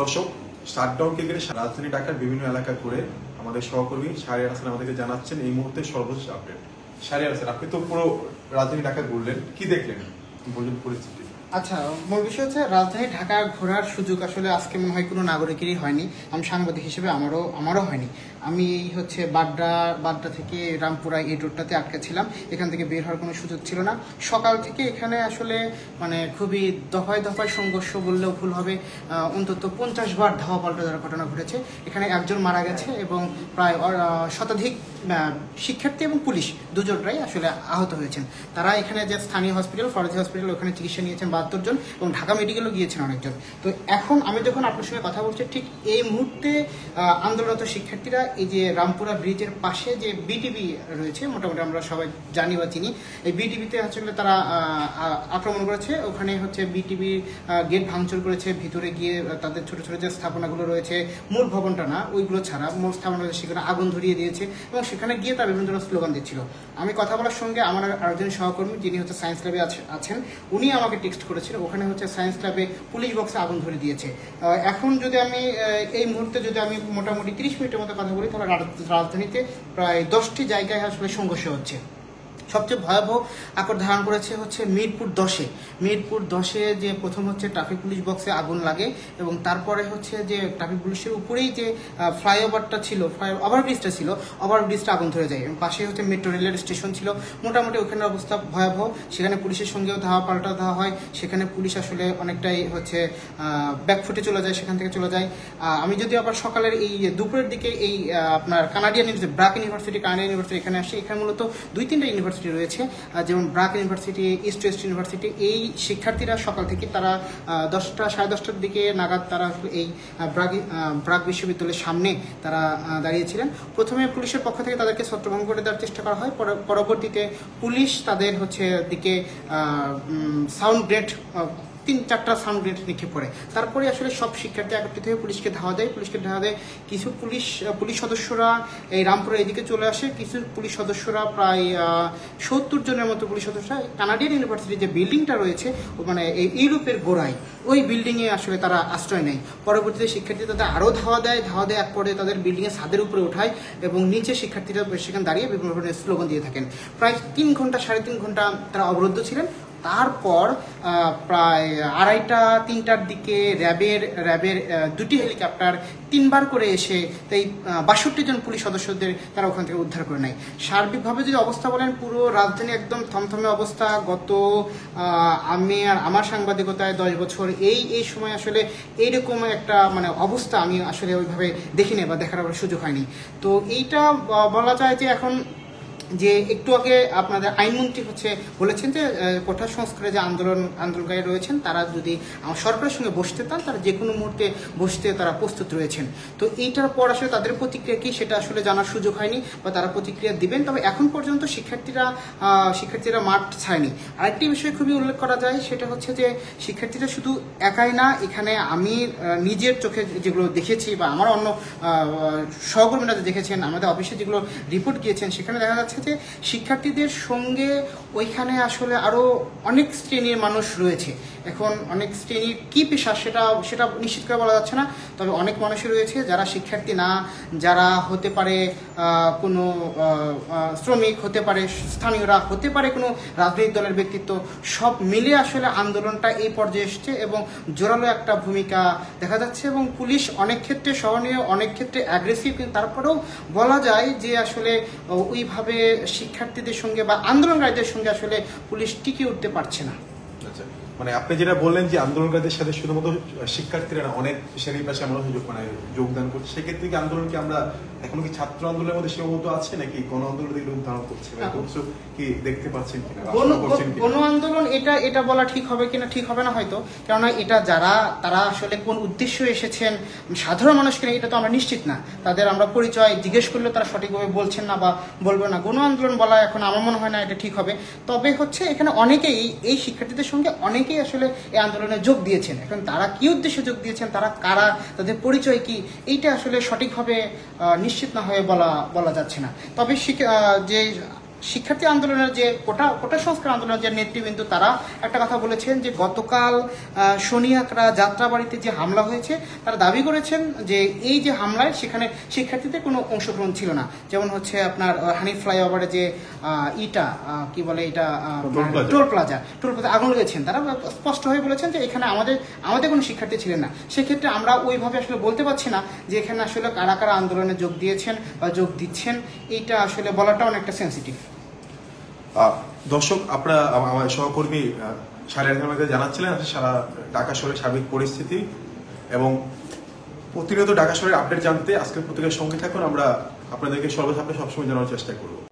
দর্শক, শাটডাউনকে ঘিরে রাজধানী ঢাকার বিভিন্ন এলাকা ঘুরে আমাদের সহকর্মী শাহরিয়ার হাসান আমাদেরকে জানাচ্ছেন এই মুহূর্তে সর্বোচ্চ আপডেট। শাহরিয়ার হাসান, আপনি তো পুরো রাজধানী ঢাকা ঘুরলেন, কি দেখলেন, বলুন পরিস্থিতি। আচ্ছা, মূল বিষয় হচ্ছে রাজধানী ঢাকা ঘোরার সুযোগ আসলে আজকে মনে হয় কোনো নাগরিকেরই হয়নি। আমি সাংবাদিক হিসেবে আমারও হয়নি। আমি হচ্ছে বাড্ডা থেকে রামপুরা এই রোডটাতে আটকে ছিলাম। এখান থেকে বের হওয়ার কোনো সুযোগ ছিল না। সকাল থেকে এখানে আসলে মানে খুবই দফায় দফায় সংঘর্ষ বললেও ভুল হবে। অন্তত 50 বার ধাওয়া পাল্টা দেওয়ার ঘটনা ঘটেছে। এখানে একজন মারা গেছে এবং প্রায় শতাধিক শিক্ষার্থী এবং পুলিশ দুজনরাই আসলে আহত হয়েছেন। তারা এখানে যে স্থানীয় হসপিটাল ফরেজি হসপিটাল ওখানে চিকিৎসা নিয়েছেন 72 জন এবং ঢাকা মেডিকেলও গিয়েছেন অনেকজন। তো এখন আমি যখন আপনার সঙ্গে কথা বলছি, ঠিক এই মুহূর্তে আন্দোলনরত শিক্ষার্থীরা এই যে রামপুরা ব্রিজের পাশে যে বিটিভি রয়েছে, মোটামুটি আমরা সবাই জানি বা চিনি, এই বিটিভিতে আসলে তারা আক্রমণ করেছে। ওখানে হচ্ছে বিটিভি গেট ভাঙচুর করেছে, ভিতরে গিয়ে তাদের ছোট ছোট যে স্থাপনাগুলো রয়েছে, মূল ভবনটা না ওইগুলো ছাড়া মূল স্থাপনা রয়েছে সেখানে আগুন ধরিয়ে দিয়েছে এবং সেখানে গিয়ে তারা বিভিন্ন ধরনের স্লোগান দিচ্ছিল। আমি কথা বলার সঙ্গে আমার আরেকজন সহকর্মী যিনি হচ্ছে সায়েন্স ল্যাবে আছেন, উনি আমাকে টেক্সট করেছিল ওখানে হচ্ছে সায়েন্স ল্যাবে পুলিশ বক্সে আগুন ধরে দিয়েছে। এখন যদি আমি এই মুহূর্তে যদি আমি মোটামুটি 30 মিনিটের মতো কথা বলি, তাহলে রাজধানীতে প্রায় 10টি জায়গায় আসলে সংঘর্ষ হচ্ছে। সবচেয়ে ভয়াবহ আকার ধারণ করেছে হচ্ছে মিরপুর 10-এ যে প্রথম হচ্ছে ট্রাফিক পুলিশ বক্সে আগুন লাগে এবং তারপরে হচ্ছে যে ট্রাফিক পুলিশের উপরেই যে ফ্লাইওভারটা ছিল, ওভারব্রিজটা ছিল, ওভারব্রিজটা আগুন ধরে যায় এবং পাশে হচ্ছে মেট্রো রেলের স্টেশন ছিল। মোটামুটি ওখানের অবস্থা ভয়াবহ। সেখানে পুলিশের সঙ্গেও ধাওয়া পাল্টা দেওয়া হয়। সেখানে পুলিশ আসলে অনেকটাই হচ্ছে ব্যাকফুটে চলে যায়, সেখান থেকে চলে যায়। আমি যদি আবার সকালের এই দুপুরের দিকে এই আপনার Canadian university, BRAC university, Canadian university এখানে আসে। এখানে মূলত 2-3টা ইউনিভার্সিটি রয়েছে, যেমন BRAC university, east West university. এই শিক্ষার্থীরা সকাল থেকে তারা 10টা-সাড়ে 10টার দিকে নাগাদ তারা এই ব্রাক বিশ্ববিদ্যালয়ের সামনে তারা দাঁড়িয়েছিলেন। প্রথমে পুলিশের পক্ষ থেকে তাদেরকে ছত্রভঙ্গ করে দেওয়ার চেষ্টা করা হয়। পরবর্তীতে পুলিশ তাদের হচ্ছে দিকে সাউন্ড গ্রেড 3-4টা সাউন্ড গ্রেড নিক্ষেপ করে। তারপরে আসলে সব শিক্ষার্থী একত্রিত হয়ে পুলিশকে ধাওয়া দেয়। কিছু পুলিশ সদস্যরা এই রামপুরা এদিকে চলে আসে। কিছু পুলিশ সদস্যরা প্রায় 70 জনের মতো পুলিশ সদস্য কানাডিয়ান ইউনিভার্সিটির যে বিল্ডিংটা রয়েছে, মানে এই ইউরোপের গোড়ায় ওই বিল্ডিংয়ে আসলে তারা আশ্রয় নেয়। পরবর্তীতে শিক্ষার্থী তাদের আরও ধাওয়া দেয়। এক পরে তাদের বিল্ডিংয়ের ছাদের উপরে ওঠায় এবং নিচে শিক্ষার্থীরা সেখানে দাঁড়িয়ে বিভিন্ন ধরনের স্লোগান দিয়ে থাকেন। প্রায় 3-3.5 ঘন্টা তারা অবরুদ্ধ ছিলেন। তারপর প্রায় 2:30-3টার দিকে র্যাবের 2টি হেলিকপ্টার 3বার করে এসে এই 62 জন পুলিশ সদস্যদের তারা ওখান থেকে উদ্ধার করে নেয়। সার্বিকভাবে যদি অবস্থা বলেন, পুরো রাজধানী একদম থমথমে অবস্থা। আমি আর আমার সাংবাদিকতায় 10 বছর এই সময় আসলে এইরকম একটা মানে অবস্থা আমি আসলে ওইভাবে দেখিনি বা দেখার সুযোগ হয়নি। তো এইটা বলা যায় যে এখন যে একটু আগে আপনাদের আইনমন্ত্রী বলেছেন যে কোঠা সংস্কারে যে আন্দোলনকারী রয়েছেন তারা যদি সরকারের সঙ্গে বসতে চান, তারা যে কোনো মুহূর্তে বসতে তারা প্রস্তুত রয়েছেন। তো এইটার পর আসলে তাদের প্রতিক্রিয়া কি সেটা আসলে জানার সুযোগ হয়নি বা তারা প্রতিক্রিয়া দিবেন। তবে এখন পর্যন্ত শিক্ষার্থীরা মাঠ ছাড়েনি। আরেকটি বিষয় খুবই উল্লেখ করা যায়, সেটা হচ্ছে যে শিক্ষার্থীরা শুধু একাই না, এখানে আমি নিজের চোখে যেগুলো দেখেছি বা আমার অন্য সহকর্মীরা দেখেছেন, আমাদের অফিসে যেগুলো রিপোর্ট গিয়েছেন, সেখানে দেখা যাচ্ছে যে শিক্ষার্থীদের সঙ্গে ওইখানে আসলে আরো অনেক শ্রেণীর মানুষ রয়েছে। এখন অনেক শ্রেণীর কি পেশা সেটা নিশ্চিত করে বলা যাচ্ছে না, তবে অনেক মানুষই রয়েছে যারা শিক্ষার্থী না, যারা হতে পারে কোনো শ্রমিক, হতে পারে স্থানীয়রা, হতে পারে কোনো রাজনৈতিক দলের ব্যক্তিত্ব। সব মিলে আসলে আন্দোলনটা এই পর্যায়ে এসছে এবং জোরালো একটা ভূমিকা দেখা যাচ্ছে এবং পুলিশ অনেক ক্ষেত্রে সহনীয়, অনেক ক্ষেত্রে অ্যাগ্রেসিভ, কিন্তু তারপরেও বলা যায় যে আসলে ওইভাবে শিক্ষার্থীদের সঙ্গে বা আন্দোলনকারীদের সঙ্গে আসলে পুলিশ টিকে উঠতে পারছে না। আচ্ছা, মানে আপনি যেটা বললেন যে আন্দোলনকারীদের সাথে শুধুমাত্র শিক্ষার্থীরা না, অনেক শ্রেণীর পাশে আমরা যোগদান করছি, সেক্ষেত্রে কি আন্দোলনকে আমরা এখনো কি ছাত্র আন্দোলনের মধ্যে সীমাবদ্ধ আছে নাকি গণ আন্দোলনের রূপ ধারণ করছে, কি দেখতে পাচ্ছেন কিনা? গণ আন্দোলন এটা বলা ঠিক হবে কিনা, ঠিক হবে না হয়তো, কেননা এটা তারা আসলে কোন উদ্দেশ্য এসেছেন সাধারণ মানুষ কিনা এটা তো আমরা নিশ্চিত না। তাদের আমরা পরিচয় জিজ্ঞেস করলে তারা সঠিকভাবে বলছেন না বা বলবে না। গণ আন্দোলন বলা এখন আমার মনে হয় না এটা ঠিক হবে। তবে এখানে অনেকেই এই শিক্ষার্থীদের সঙ্গে অনেকেই আসলে এই আন্দোলনে যোগ দিয়েছেন। এখন তারা কি উদ্দেশ্যে যোগ দিয়েছেন, তারা কারা, তাদের পরিচয় কি, এইটা আসলে সঠিকভাবে নিশ্চিত না হয়ে বলা যাচ্ছে না। তবে যে শিক্ষার্থী আন্দোলনের যে কোটা সংস্কার আন্দোলনের যে নেতৃবৃন্দ তারা একটা কথা বলেছেন যে গতকাল শনিয়াকড়া যাত্রাবাড়িতে যে হামলা হয়েছে তারা দাবি করেছেন যে এই যে হামলায় সেখানে শিক্ষার্থীদের কোনো অংশগ্রহণ ছিল না। যেমন হচ্ছে আপনার হানিফ ফ্লাইওভারে যে কি বলে এটা টোল প্লাজা আগুন লেগেছেন, তারা স্পষ্ট হয়ে বলেছেন যে এখানে আমাদের কোনো শিক্ষার্থী ছিলেন না। সেক্ষেত্রে আমরা ওইভাবে আসলে বলতে পারছি না যে এখানে আসলে কারা কারা আন্দোলনে যোগ দিয়েছেন বা যোগ দিচ্ছেন, এইটা আসলে বলাটা অনেকটা সেন্সিটিভ। দর্শক, আপনারা আমার সহকর্মী সারা জানাচ্ছিলেন সারা ঢাকা শহরের সার্বিক পরিস্থিতি এবং প্রতিনিয়ত ঢাকা শহরের আপডেট জানতে আজকের পত্রিকার সঙ্গে থাকুন। আমরা আপনাদেরকে সর্বসামনে সবসময় জানার চেষ্টা করব।